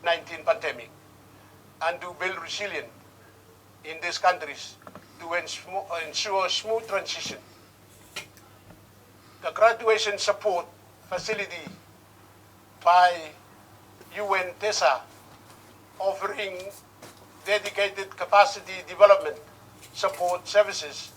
COVID-19 pandemic and to build resilience in these countries to ensure smooth transition. The graduation support facility by UN TESA offering dedicated capacity development support services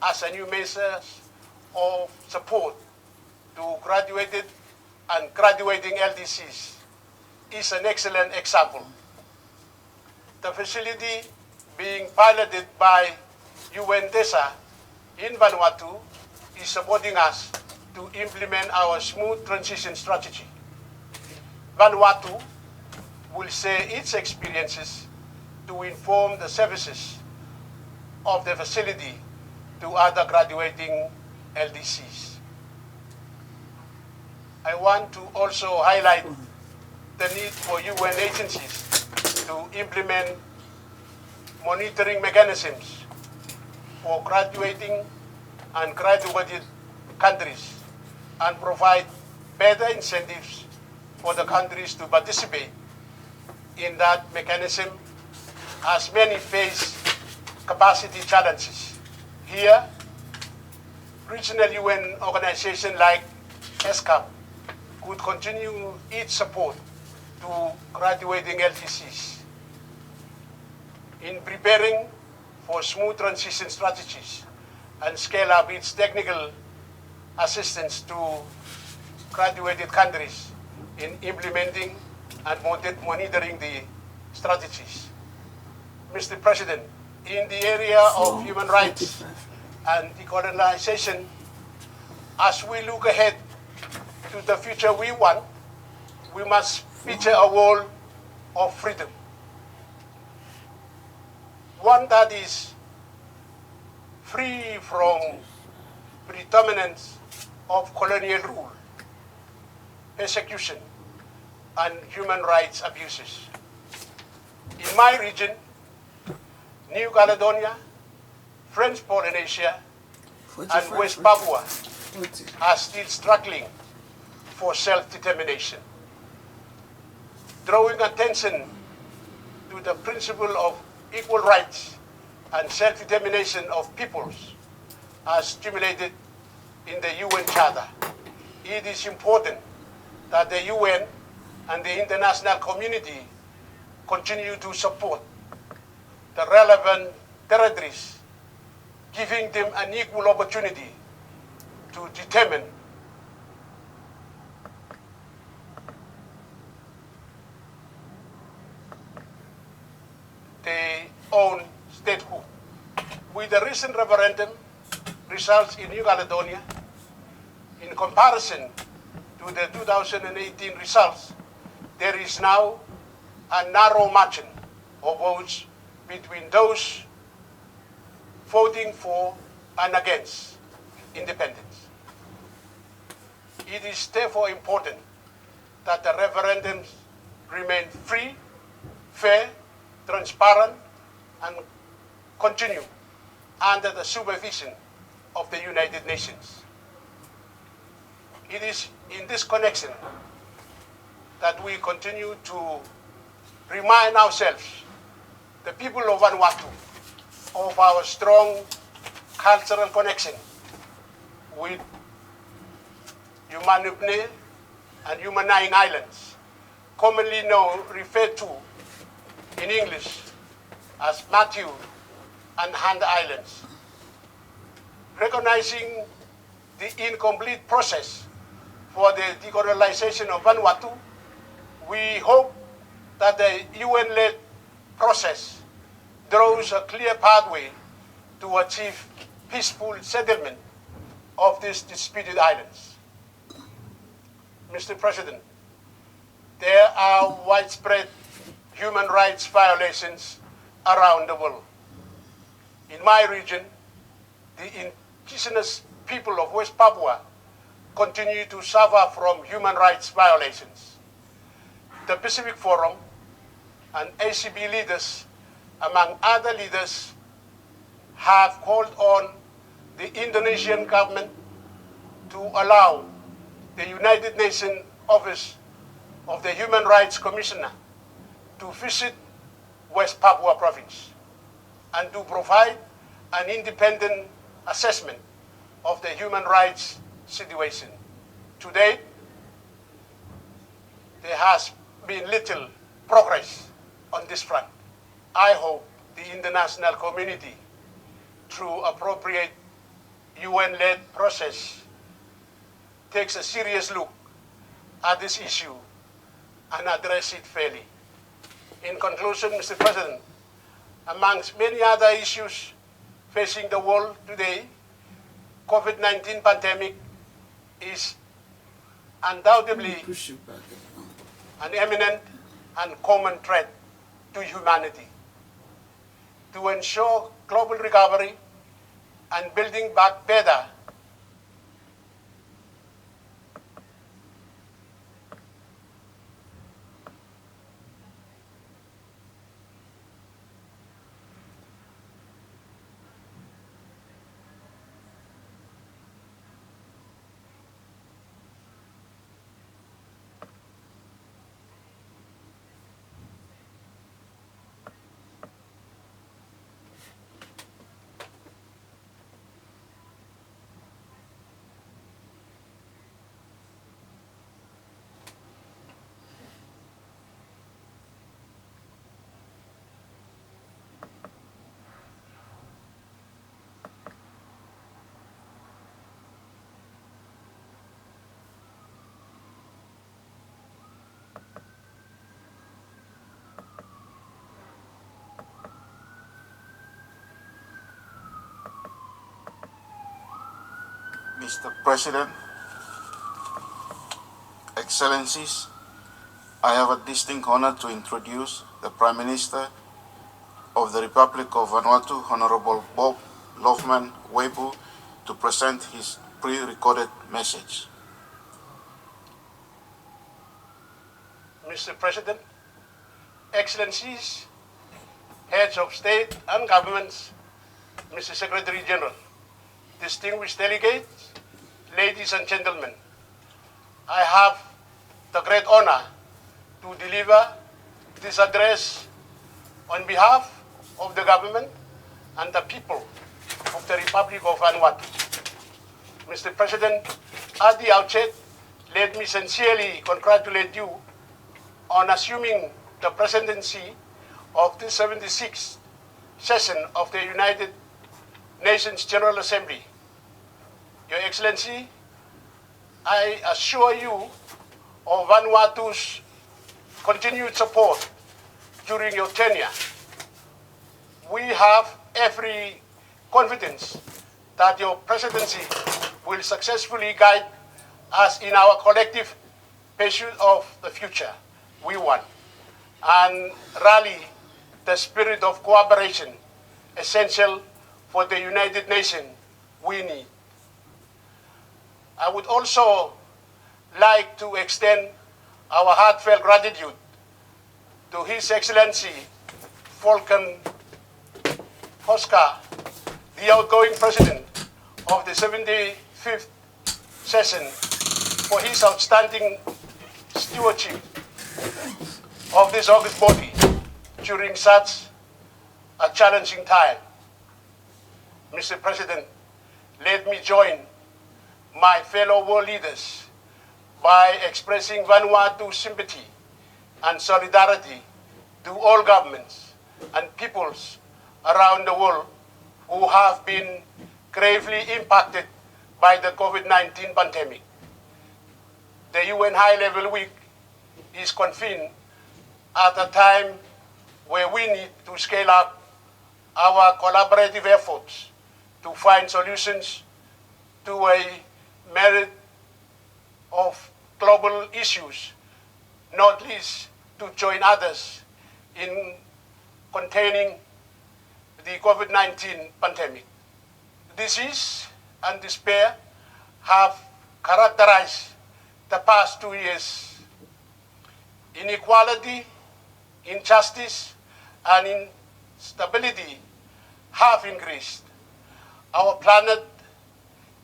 as a new measure of support to graduated and graduating LDCs is an excellent example. The facility being piloted by UN TESA in Vanuatu is supporting us to implement our smooth transition strategy. Vanuatu will share its experiences to inform the services of the facility to other graduating LDCs. I want to also highlight the need for UN agencies to implement monitoring mechanisms for graduating and graduated countries and provide better incentives for the countries to participate in that mechanism, as many face capacity challenges. Here, regional UN organizations like ESCAP could continue its support to graduating LDCs in preparing for smooth transition strategies and scale up its technical assistance to graduated countries in implementing and monitoring the strategies. Mr. President, in the area of human rights and decolonization, as we look ahead to the future we want, we must picture a world of freedom. One that is free from predominance of colonial rule, persecution, and human rights abuses. In my region, New Caledonia, French Polynesia, and West Papua are still struggling for self-determination. Drawing attention to the principle of equal rights and self-determination of peoples as stimulated in the UN Charter, it is important that the UN and the international community continue to support the relevant territories, giving them an equal opportunity to determine their own statehood. With the recent referendum results in New Caledonia, in comparison to the 2018 results, there is now a narrow margin of votes between those voting for and against independence. It is therefore important that the referendums remain free, fair, transparent, and continue under the supervision of the United Nations. It is in this connection that we continue to remind ourselves, the people of Vanuatu, of our strong cultural connection with Humanupne and Humanaying Islands, commonly referred to in English as Matthew and Hand Islands. Recognizing the incomplete process for the decolonization of Vanuatu, we hope that the UN-led process draws a clear pathway to achieve peaceful settlement of these disputed islands. Mr. President, there are widespread human rights violations around the world. In my region, the indigenous people of West Papua continue to suffer from human rights violations. The Pacific Forum and ACB leaders, among other leaders, have called on the Indonesian government to allow the United Nations Office of the Human Rights Commissioner to visit West Papua Province and to provide an independent assessment of the human rights situation. To date, there has been little progress on this front. I hope the international community, through appropriate UN-led process, takes a serious look at this issue and address it fairly. In conclusion, Mr. President, amongst many other issues facing the world today, COVID-19 pandemic is undoubtedly an eminent and common threat to humanity. To ensure global recovery and building back better, Mr. President, Excellencies, I have a distinct honor to introduce the Prime Minister of the Republic of Vanuatu, Honorable Bob Loughman Webu, to present his pre-recorded message. Mr. President, Excellencies, Heads of State and Governments, Mr. Secretary General, distinguished delegates, ladies and gentlemen, I have the great honor to deliver this address on behalf of the government and the people of the Republic of Vanuatu. Mr. President, at the outset, let me sincerely congratulate you on assuming the presidency of the 76th session of the United Nations General Assembly. Your Excellency, I assure you of Vanuatu's continued support during your tenure. We have every confidence that your presidency will successfully guide us in our collective pursuit of the future we want and rally the spirit of cooperation essential for the United Nations we need. I would also like to extend our heartfelt gratitude to His Excellency Volkan Koska, the outgoing President of the 75th session, for his outstanding stewardship of this august body during such a challenging time. Mr. President, let me join my fellow world leaders by expressing Vanuatu's sympathy and solidarity to all governments and peoples around the world who have been gravely impacted by the COVID-19 pandemic. The UN High-Level Week is convened at a time where we need to scale up our collaborative efforts to find solutions to a myriad of global issues, not least to join others in containing the COVID-19 pandemic. Disease and despair have characterized the past 2 years. Inequality, injustice, and instability have increased. Our planet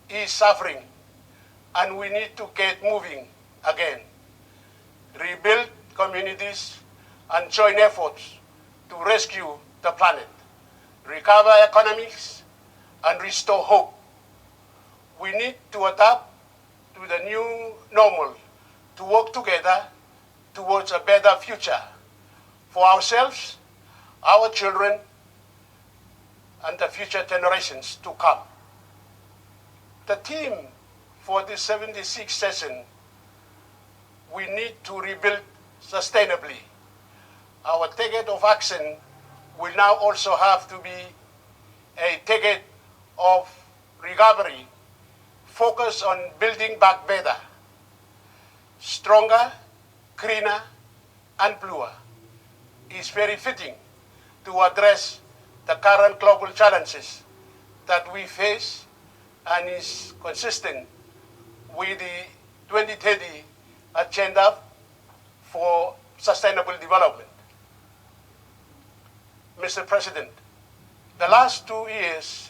is suffering, and we need to get moving again. Rebuild communities and joint efforts to rescue the planet, recover economics, and restore hope. We need to adapt to the new normal to work together towards a better future for ourselves, our children, and the future generations to come. The theme for this 76th session, we need to rebuild sustainably. Our decade of action will now also have to be a decade of recovery, focused on building back better, stronger, greener, and bluer. It's very fitting to address the current global challenges that we face and is consistent with the 2030 Agenda for Sustainable Development. Mr. President, the last 2 years